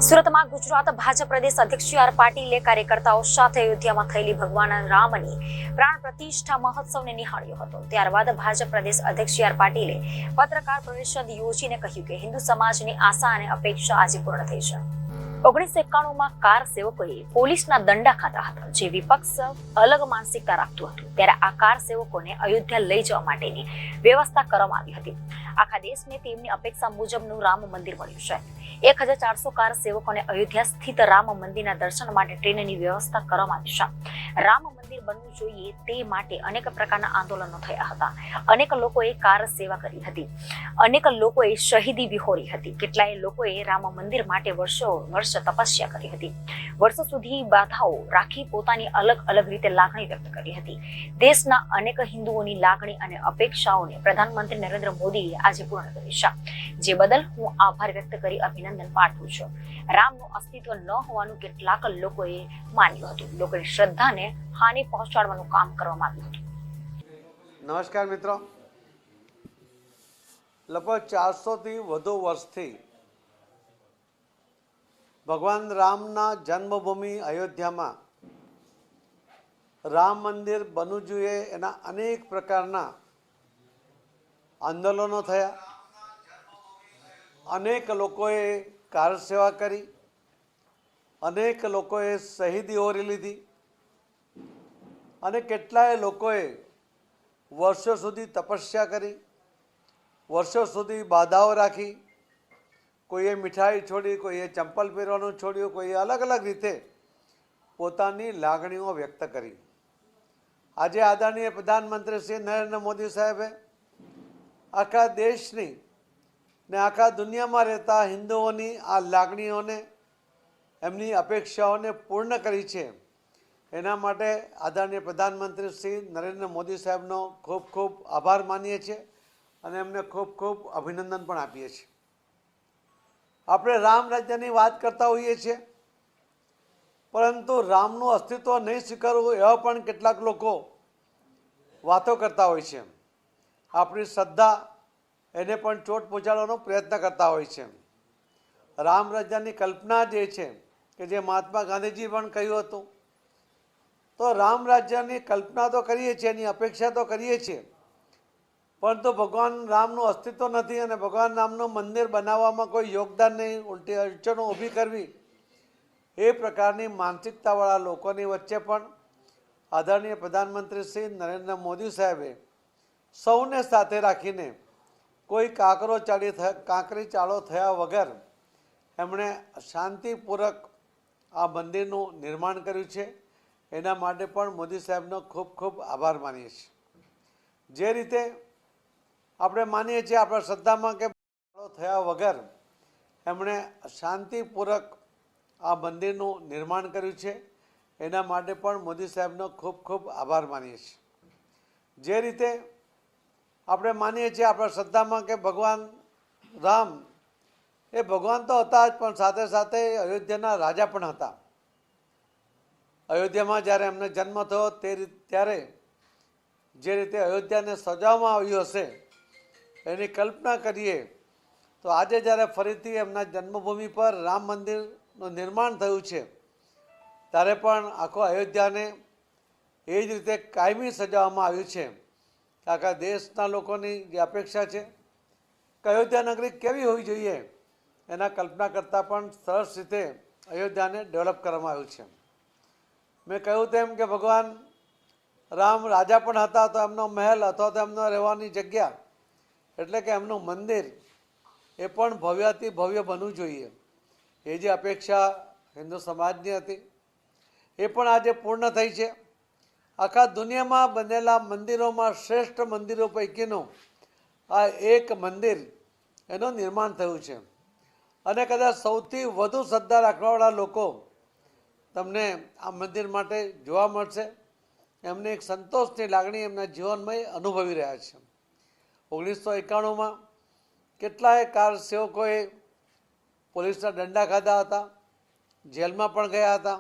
સુરતમાં ગુજરાત ભાજપ પ્રદેશ અધ્યક્ષ C R પાટીલે કાર્યકર્તાઓ સાથે અયોધ્યામાં થયેલી ભગવાન રામની પ્રાણ પ્રતિષ્ઠા મહોત્સવને નિહાળ્યો હતો। ત્યારબાદ ભાજપ પ્રદેશ અધ્યક્ષ સી આર પાટીલે પત્રકાર પરિષદ યોજીને કહ્યું કે હિન્દુ સમાજની આશા અને અપેક્ષા આજે પૂર્ણ થઈ છે। 1991માં કાર સેવકોએ પોલીસના દંડા ખાધા હતા, જે વિપક્ષ અલગ માનસિકતા રાખતું હતું। ત્યારે આ કાર સેવકોને અયોધ્યા લઈ જવા માટેની વ્યવસ્થા કરવામાં આવી હતી। આખા દેશને તેમની અપેક્ષા મુજબનું રામ મંદિર મળ્યું છે। 1400 કાર સેવકોને અયોધ્યા સ્થિત રામ મંદિરના દર્શન માટે ટ્રેનની વ્યવસ્થા કરવામાં આવી છે। રામ મંદિર બનવું જોઈએ તે માટે અનેક પ્રકારના આંદોલનો થયા હતા। અનેક લોકોએ કાર સેવા કરી હતી, અનેક લોકોએ શહીદી વિહોરી હતી, કેટલાય લોકોએ રામ મંદિર માટે વર્ષ તપસ્યા કરી હતી, વર્ષો સુધી બાધાઓ રાખી પોતાની અલગ અલગ રીતે લાગણી વ્યક્ત કરી હતી। દેશના અનેક હિન્દુઓની લાગણી અને અપેક્ષાઓને પ્રધાનમંત્રી નરેન્દ્ર મોદીએ આજે પૂર્ણ કરી છે, જે બદલ હું આભાર વ્યક્ત કરી અભિનંદન પાઠવું છું। રામનું અસ્તિત્વ ન હોવાનું કેટલાક લોકોએ માન્યું હતું। લોકોની શ્રદ્ધાને હાનિ પહોંચાડવાનું કામ કરવામાં આવ્યું હતું। નમસ્કાર મિત્રો, લગભગ 400થી વધુ વર્ષથી ભગવાન રામના જન્મભૂમિ અયોધ્યામાં રામ મંદિર બનવું જોઈએ એના અનેક પ્રકારના આંદોલનો થયા। અનેક લોકોએ કાર સેવા કરી, અનેક લોકોએ શહીદી ઓરી લીધી અને કેટલાય લોકોએ વર્ષો સુધી તપસ્યા કરી, વર્ષો સુધી બાધાઓ રાખી। કોઈએ મીઠાઈ છોડી, કોઈએ ચંપલ પહેરવાનું છોડ્યું, કોઈએ અલગ અલગ રીતે પોતાની લાગણીઓ વ્યક્ત કરી। આજે આદરણીય પ્રધાનમંત્રી શ્રી નરેન્દ્ર મોદી સાહેબે આખા દેશની ને આખા દુનિયામાં રહેતા હિન્દુઓની આ લાગણીઓને, એમની અપેક્ષાઓને પૂર્ણ કરી છે। એના માટે આદરણીય પ્રધાનમંત્રી શ્રી નરેન્દ્ર મોદી સાહેબનો ખૂબ ખૂબ આભાર માનીએ છીએ અને એમને ખૂબ ખૂબ અભિનંદન પણ આપીએ છીએ। આપણે રામ રાજ્યની વાત કરતા હોઈએ છીએ, પરંતુ રામનું અસ્તિત્વ નહીં સ્વીકારવું એવા પણ કેટલાક લોકો વાતો કરતા હોય છે। આપણી શ્રદ્ધા એને પણ ચોટ પહોંચાડવાનો પ્રયત્ન કરતા હોય છે। રામ રાજ્યની કલ્પના જે છે કે જે મહાત્મા ગાંધીજી પણ કહ્યું હતું, તો રામ રાજ્યની કલ્પના તો કરીએ છીએ, એની અપેક્ષા તો કરીએ છીએ, પરંતુ ભગવાન રામનું અસ્તિત્વ નથી અને ભગવાન રામનું મંદિર બનાવવામાં કોઈ યોગદાન નહીં, ઉલટી અડચણો ઊભી કરવી, એ પ્રકારની માનસિકતાવાળા લોકોની વચ્ચે પણ આદરણીય પ્રધાનમંત્રી શ્રી નરેન્દ્ર મોદી સાહેબે સૌને સાથે રાખીને કોઈ કાંકરી ચાળો થયા વગર એમણે શાંતિપૂર્વક આ મંદિરનું નિર્માણ કર્યું છે। એના માટે પણ મોદી સાહેબનો ખૂબ ખૂબ આભાર માનીએ છીએ। જે રીતે આપણે માનીએ છીએ આપણા શ્રદ્ધામાં કે થયા વગર એમણે શાંતિપૂર્વક આ મંદિરનું નિર્માણ કર્યું છે, એના માટે પણ મોદી સાહેબનો ખૂબ ખૂબ આભાર માનીએ છીએ। જે રીતે આપણે માનીએ છીએ આપણા શ્રદ્ધામાં કે ભગવાન રામ એ ભગવાન તો હતા જ, પણ સાથે સાથે અયોધ્યાના રાજા પણ હતા। અયોધ્યામાં જ્યારે એમનો જન્મ થયો ત્યારે જે રીતે અયોધ્યાને સજાવવામાં આવ્યું હશે એની કલ્પના કરીએ તો આજે જ્યારે ફરીથી એમના જન્મભૂમિ પર રામ મંદિરનું નિર્માણ થયું છે, ત્યારે પણ આખો અયોધ્યાને એ જ રીતે કાયમી સજાવવામાં આવ્યું છે। આખા દેશના લોકોની જે અપેક્ષા છે કે અયોધ્યા નગરી કેવી હોવી જોઈએ એના કલ્પના કરતાં પણ સરસ રીતે અયોધ્યાને ડેવલપ કરવામાં આવ્યું છે। મેં કહ્યું તેમ કે ભગવાન રામ રાજા પણ હતા, તો એમનો મહેલ અથવા તો એમનો રહેવાની જગ્યા એટલે કે એમનું મંદિર એ પણ ભવ્યાતિ ભવ્ય બનવું જોઈએ, એ જે અપેક્ષા હિન્દુ સમાજની હતી એ પણ આજે પૂર્ણ થઈ છે। આખા દુનિયામાં બનેલા મંદિરોમાં શ્રેષ્ઠ મંદિરો પૈકીનું આ એક મંદિર એનું નિર્માણ થયું છે અને કદાચ સૌથી વધુ શ્રદ્ધા રાખવાવાળા લોકો તમને આ મંદિર માટે જોવા મળશે। એમને એક સંતોષની લાગણી એમના જીવનમાં અનુભવી રહ્યા છે। 1991માં કેટલાય કાર સેવકોએ પોલીસના દંડા ખાધા હતા, જેલમાં પણ ગયા હતા।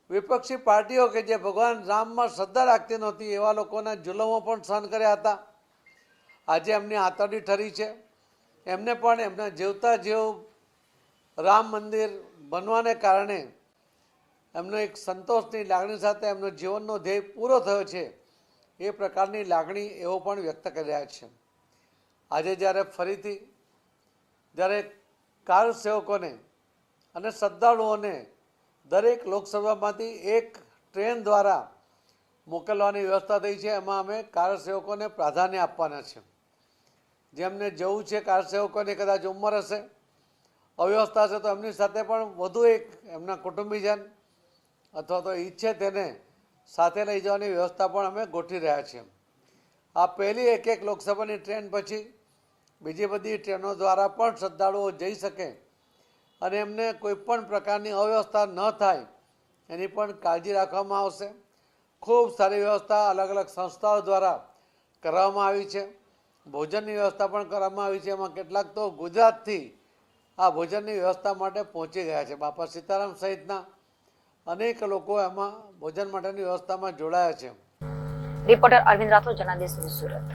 વિપક્ષી પાર્ટીઓ કે જે ભગવાન રામમાં શ્રદ્ધા રાખતી નહોતી એવા લોકોના જુલમો પણ સહન કર્યા હતા। આજે એમની આતરડી ઠરી છે, એમને પણ એમના જીવતા જીવ રામ મંદિર બનવાને કારણે એમનો એક સંતોષની લાગણી સાથે એમનો જીવનનો ધ્યેય પૂરો થયો છે એ પ્રકારની લાગણી એવો પણ વ્યક્ત કરી રહ્યા છે. આજે જ્યારે ફરીથી જ્યારે કાર સેવકોને અને શ્રદ્ધાળુઓને દરેક લોકસભામાંથી એક ટ્રેન દ્વારા મોકલવાની વ્યવસ્થા થઈ છે, એમાં અમે કાર સેવકોને પ્રાધાન્ય આપવાના છે. જેમને જવું છે કાર સેવકોની કદાચ ઉંમર હશે, અવ્યવસ્થા છે, તો એમની સાથે પણ વધુ એક એમના કુટુંબીજન અથવા તો ઈચ્છે તેને સાથે લઈ જવાની વ્યવસ્થા પણ અમે ગોઠવી રહ્યા છીએ. આ પહેલી એક લોકસભાની ટ્રેન પછી બીજી બધી ટ્રેનો દ્વારા પણ શ્રદ્ધાળુઓ જઈ શકે અને એમને કોઈ પણ પ્રકારની અવ્યવસ્થા ન થાય એની પણ કાળજી રાખવામાં આવશે. ખૂબ સારી વ્યવસ્થા અલગ અલગ સંસ્થાઓ દ્વારા કરવામાં આવી છે. ભોજનની વ્યવસ્થા પણ કરવામાં આવી છે. એમાં કેટલાક તો ગુજરાતથી આ ભોજનની વ્યવસ્થા માટે પહોંચી ગયા છે. બાપા સીતારામ સહિતના અનેક લોકો એમાં ભોજન માટેની વ્યવસ્થામાં જોડાયા છે. Reporter Arvind Rathod, Janadesh news, Surat.